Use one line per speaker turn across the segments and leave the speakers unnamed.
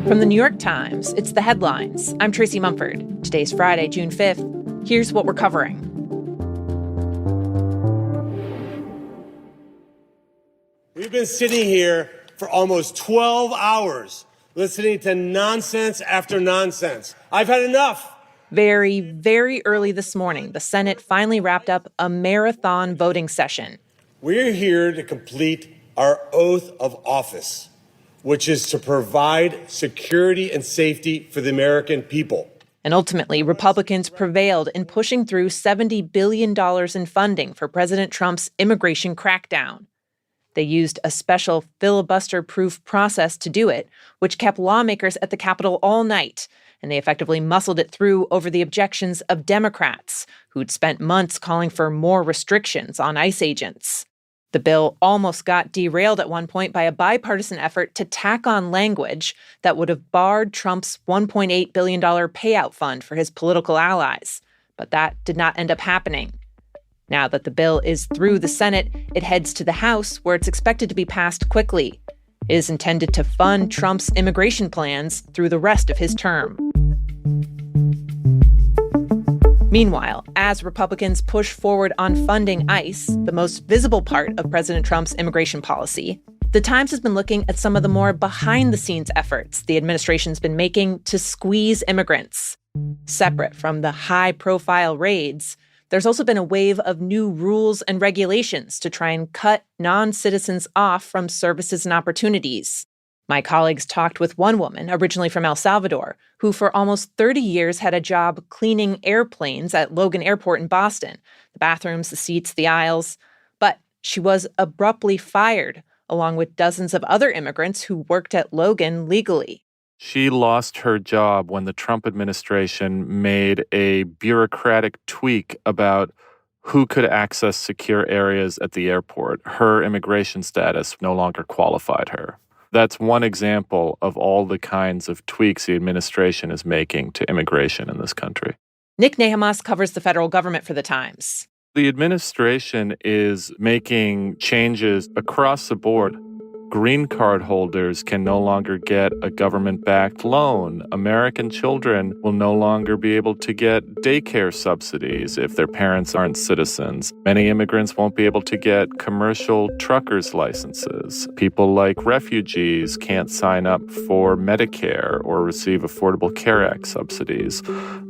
From the New York Times, it's The Headlines. I'm Tracy Mumford. Today's Friday, June 5th. Here's what we're covering.
We've been sitting here for almost 12 hours listening to nonsense after nonsense. I've had enough.
Very, very early this morning, the Senate finally wrapped up a marathon voting session.
We're here to complete our oath of office, which is to provide security and safety for the American people.
And ultimately, Republicans prevailed in pushing through $70 billion in funding for President Trump's immigration crackdown. They used a special filibuster-proof process to do it, which kept lawmakers at the Capitol all night, and they effectively muscled it through over the objections of Democrats, who'd spent months calling for more restrictions on ICE agents. The bill almost got derailed at one point by a bipartisan effort to tack on language that would have barred Trump's $1.8 billion payout fund for his political allies. But that did not end up happening. Now that the bill is through the Senate, it heads to the House, where it's expected to be passed quickly. It is intended to fund Trump's immigration plans through the rest of his term. Meanwhile, as Republicans push forward on funding ICE, the most visible part of President Trump's immigration policy, the Times has been looking at some of the more behind-the-scenes efforts the administration's been making to squeeze immigrants. Separate from the high-profile raids, there's also been a wave of new rules and regulations to try and cut non-citizens off from services and opportunities. My colleagues talked with one woman, originally from El Salvador, who for almost 30 years had a job cleaning airplanes at Logan Airport in Boston, the bathrooms, the seats, the aisles. But she was abruptly fired, along with dozens of other immigrants who worked at Logan legally.
She lost her job when the Trump administration made a bureaucratic tweak about who could access secure areas at the airport. Her immigration status no longer qualified her. That's one example of all the kinds of tweaks the administration is making to immigration in this country.
Nick Nehamas covers the federal government for The Times.
The administration is making changes across the board. Green card holders can no longer get a government-backed loan. American children will no longer be able to get daycare subsidies if their parents aren't citizens. Many immigrants won't be able to get commercial truckers' licenses. People like refugees can't sign up for Medicare or receive Affordable Care Act subsidies.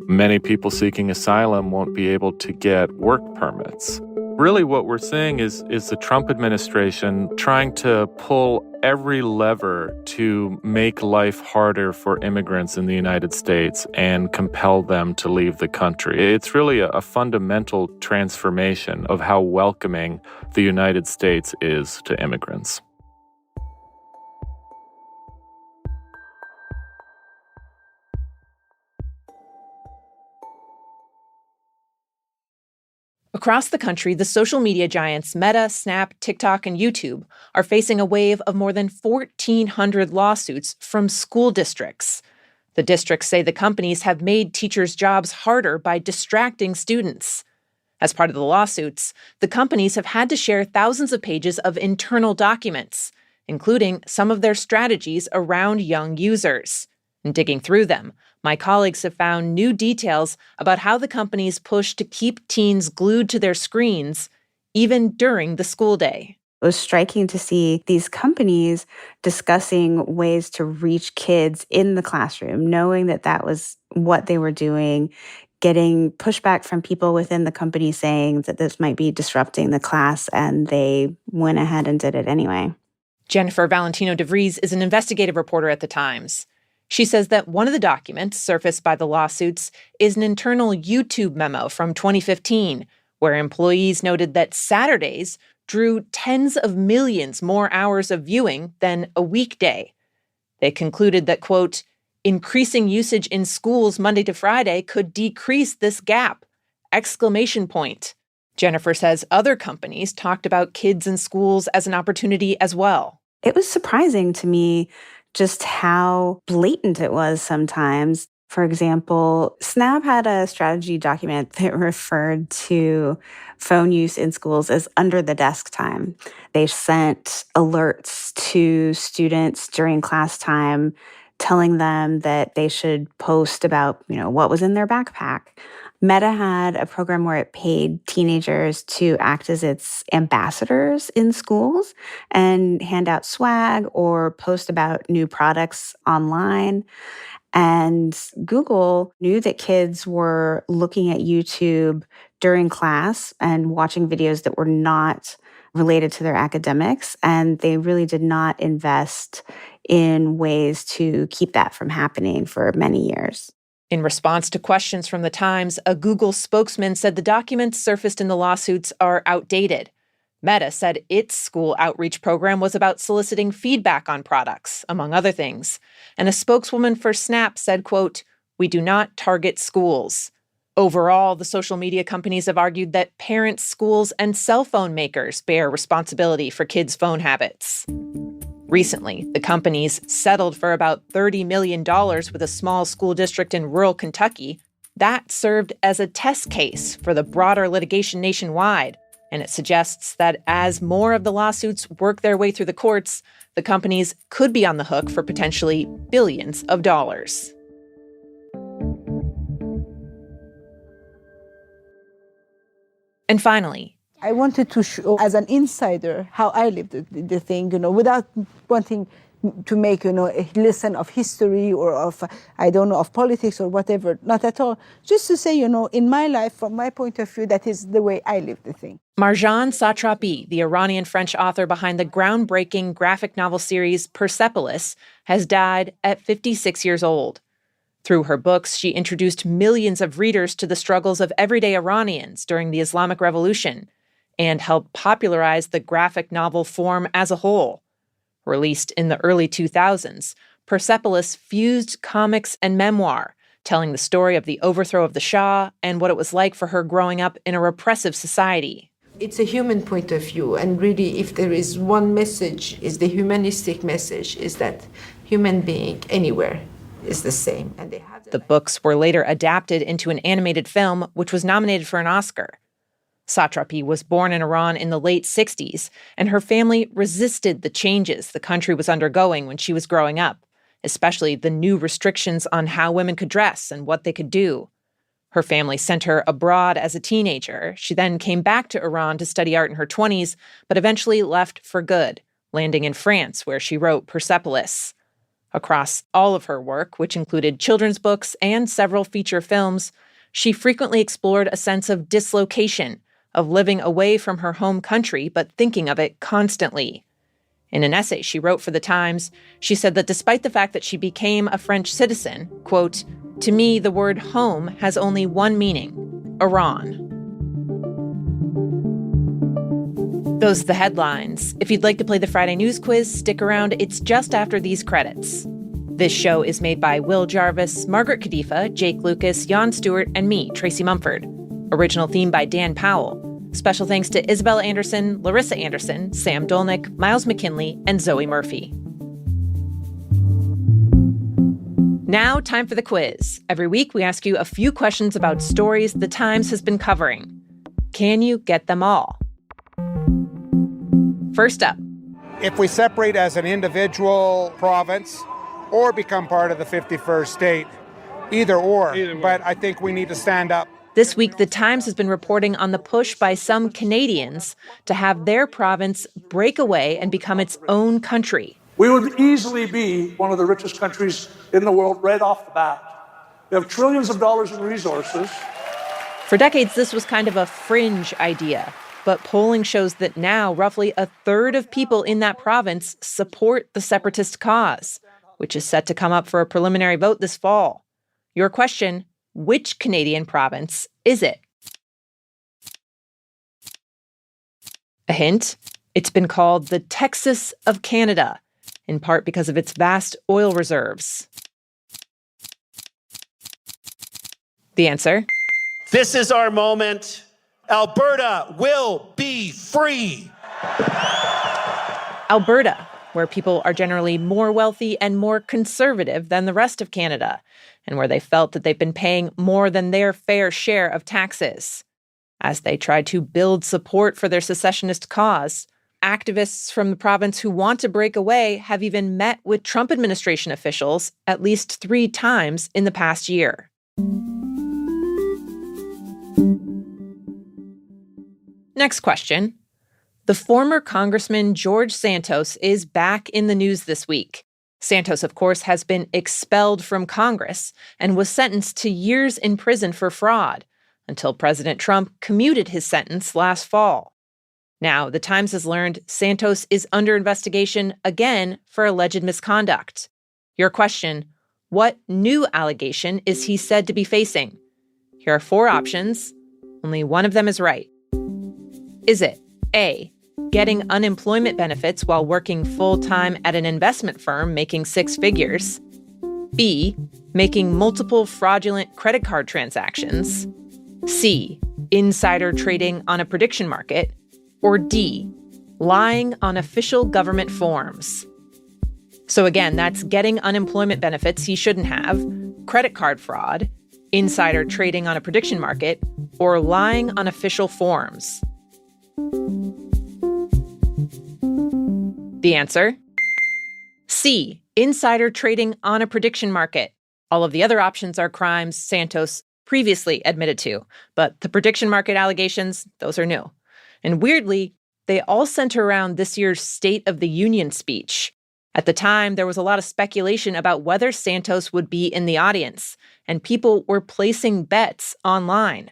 Many people seeking asylum won't be able to get work permits. Really what we're seeing is the Trump administration trying to pull every lever to make life harder for immigrants in the United States and compel them to leave the country. It's really a fundamental transformation of how welcoming the United States is to immigrants.
Across the country, the social media giants Meta, Snap, TikTok, and YouTube are facing a wave of more than 1,400 lawsuits from school districts. The districts say the companies have made teachers' jobs harder by distracting students. As part of the lawsuits, the companies have had to share thousands of pages of internal documents, including some of their strategies around young users. And digging through them, my colleagues have found new details about how the companies push to keep teens glued to their screens, even during the school day.
It was striking to see these companies discussing ways to reach kids in the classroom, knowing that that was what they were doing, getting pushback from people within the company saying that this might be disrupting the class, and they went ahead and did it anyway.
Jennifer Valentino DeVries is an investigative reporter at The Times. She says that one of the documents surfaced by the lawsuits is an internal YouTube memo from 2015, where employees noted that Saturdays drew tens of millions more hours of viewing than a weekday. They concluded that, quote, increasing usage in schools Monday to Friday could decrease this gap, exclamation point. Jennifer says other companies talked about kids in schools as an opportunity as well.
It was surprising to me just how blatant it was sometimes. For example, Snap had a strategy document that referred to phone use in schools as under the desk time. They sent alerts to students during class time telling them that they should post about, what was in their backpack. Meta had a program where it paid teenagers to act as its ambassadors in schools and hand out swag or post about new products online. And Google knew that kids were looking at YouTube during class and watching videos that were not related to their academics. And they really did not invest in ways to keep that from happening for many years.
In response to questions from the Times, a Google spokesman said the documents surfaced in the lawsuits are outdated. Meta said its school outreach program was about soliciting feedback on products, among other things. And a spokeswoman for Snap said, quote, "We do not target schools." Overall, the social media companies have argued that parents, schools, and cell phone makers bear responsibility for kids' phone habits. Recently, the companies settled for about $30 million with a small school district in rural Kentucky. That served as a test case for the broader litigation nationwide. And it suggests that as more of the lawsuits work their way through the courts, the companies could be on the hook for potentially billions of dollars. And finally,
I wanted to show, as an insider, how I lived the thing, without wanting to make, a lesson of history or of, of politics or whatever. Not at all. Just to say, in my life, from my point of view, that is the way I live the thing.
Marjane Satrapi, the Iranian-French author behind the groundbreaking graphic novel series Persepolis, has died at 56 years old. Through her books, she introduced millions of readers to the struggles of everyday Iranians during the Islamic Revolution and helped popularize the graphic novel form as a whole. Released in the early 2000s, Persepolis fused comics and memoir, telling the story of the overthrow of the Shah and what it was like for her growing up in a repressive society.
It's a human point of view, and really, if there is one message, is the humanistic message, is that human being anywhere is the same. And the
books were later adapted into an animated film, which was nominated for an Oscar. Satrapi was born in Iran in the late 60s, and her family resisted the changes the country was undergoing when she was growing up, especially the new restrictions on how women could dress and what they could do. Her family sent her abroad as a teenager. She then came back to Iran to study art in her 20s, but eventually left for good, landing in France, where she wrote Persepolis. Across all of her work, which included children's books and several feature films, she frequently explored a sense of dislocation, of living away from her home country but thinking of it constantly. In an essay she wrote for The Times, she said that despite the fact that she became a French citizen, quote, "To me, the word home has only one meaning, Iran." Those are the headlines. If you'd like to play the Friday News Quiz, stick around. It's just after these credits. This show is made by Will Jarvis, Margaret Kadifa, Jake Lucas, Jan Stewart, and me, Tracy Mumford. Original theme by Dan Powell. Special thanks to Isabella Anderson, Larissa Anderson, Sam Dolnick, Miles McKinley, and Zoe Murphy. Now, time for the quiz. Every week, we ask you a few questions about stories the Times has been covering. Can you get them all? First up.
If we separate as an individual province or become part of the 51st state, either or. But I think we need to stand up.
This week, The Times has been reporting on the push by some Canadians to have their province break away and become its own country.
We would easily be one of the richest countries in the world right off the bat. We have trillions of dollars in resources.
For decades, this was kind of a fringe idea. But polling shows that now roughly a third of people in that province support the separatist cause, which is set to come up for a preliminary vote this fall. Your question: which Canadian province is it? A hint: it's been called the Texas of Canada, in part because of its vast oil reserves. The answer?
This is our moment. Alberta will be free.
Alberta, where people are generally more wealthy and more conservative than the rest of Canada, and where they felt that they've been paying more than their fair share of taxes. As they tried to build support for their secessionist cause, activists from the province who want to break away have even met with Trump administration officials at least 3 times in the past year. Next question. The former Congressman George Santos is back in the news this week. Santos, of course, has been expelled from Congress and was sentenced to years in prison for fraud until President Trump commuted his sentence last fall. Now, The Times has learned Santos is under investigation again for alleged misconduct. Your question, what new allegation is he said to be facing? Here are 4 options. Only one of them is right. Is it A, getting unemployment benefits while working full-time at an investment firm making 6 figures? B, making multiple fraudulent credit card transactions? C, insider trading on a prediction market? Or D, lying on official government forms? So again, that's getting unemployment benefits he shouldn't have, credit card fraud, insider trading on a prediction market, or lying on official forms. The answer? C, insider trading on a prediction market. All of the other options are crimes Santos previously admitted to, but the prediction market allegations, those are new. And weirdly, they all center around this year's State of the Union speech. At the time, there was a lot of speculation about whether Santos would be in the audience, and people were placing bets online.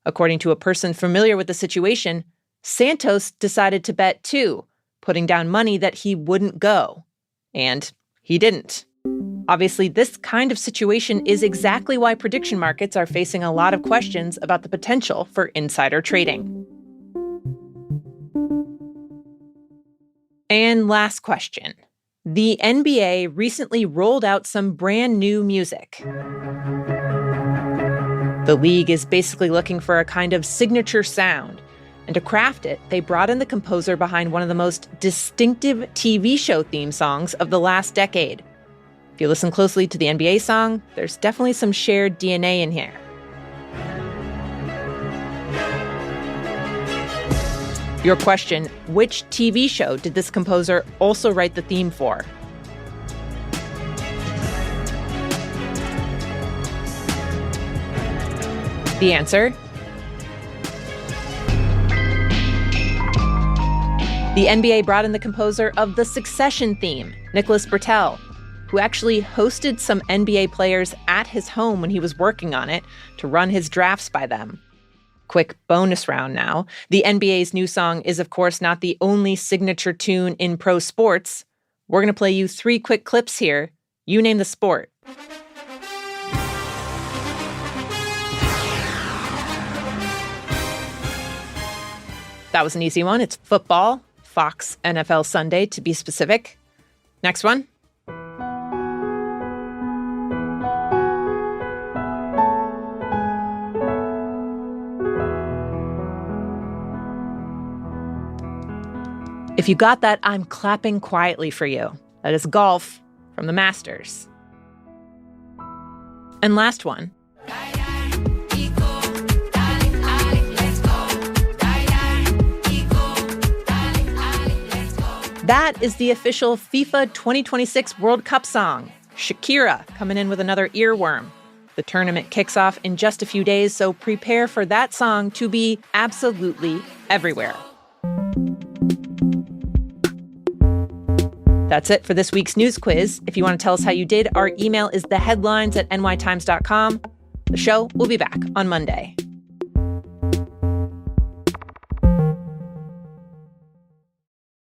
According to a person familiar with the situation, Santos decided to bet too, putting down money that he wouldn't go. And he didn't. Obviously, this kind of situation is exactly why prediction markets are facing a lot of questions about the potential for insider trading. And last question. The NBA recently rolled out some brand new music. The league is basically looking for a kind of signature sound. And to craft it, they brought in the composer behind one of the most distinctive TV show theme songs of the last decade. If you listen closely to the NBA song, there's definitely some shared DNA in here. Your question, which TV show did this composer also write the theme for? The answer? The NBA brought in the composer of the Succession theme, Nicholas Britell, who actually hosted some NBA players at his home when he was working on it to run his drafts by them. Quick bonus round now. The NBA's new song is, of course, not the only signature tune in pro sports. We're going to play you 3 quick clips here. You name the sport. That was an easy one. It's football. Fox NFL Sunday, to be specific. Next one. If you got that, I'm clapping quietly for you. That is golf from the Masters. And last one. That is the official FIFA 2026 World Cup song, Shakira, coming in with another earworm. The tournament kicks off in just a few days, so prepare for that song to be absolutely everywhere. That's it for this week's news quiz. If you want to tell us how you did, our email is theheadlines@nytimes.com. The show will be back on Monday.